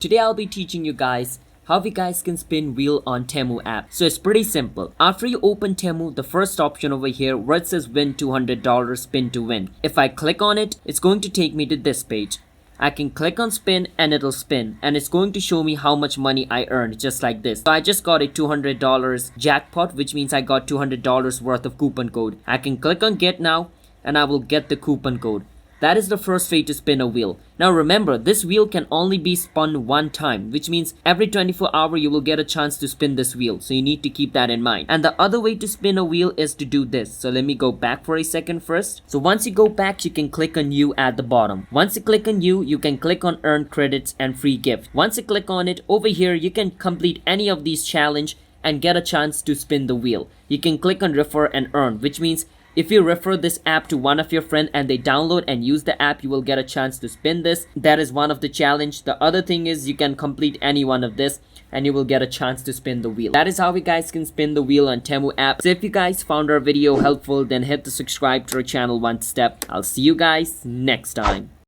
Today I'll be teaching you guys how you guys can spin wheel on Temu app. So it's pretty simple. After you open Temu, the first option over here where it says win $200 spin to win. If I click on it, it's going to take me to this page. I can click on spin and it'll spin and it's going to show me how much money I earned, just like this. So I just got a $200 jackpot, which means I got $200 worth of coupon code. I can click on get now and I will get the coupon code. That is the first way to spin a wheel. Now remember, this wheel can only be spun one time, which means every 24 hours you will get a chance to spin this wheel. So you need to keep that in mind. And the other way to spin a wheel is to do this. So let me go back for a second first. So once you go back, you can click on new at the bottom. Once you click on new, you can click on earn credits and free gift. Once you click on it, over here you can complete any of these challenge and get a chance to spin the wheel. You can click on refer and earn, which means if you refer this app to one of your friends and they download and use the app, you will get a chance to spin this. That is one of the challenge. The other thing is you can complete any one of this and you will get a chance to spin the wheel. That is how you guys can spin the wheel on Temu app. So if you guys found our video helpful, then hit the subscribe to our channel one step. I'll see you guys next time.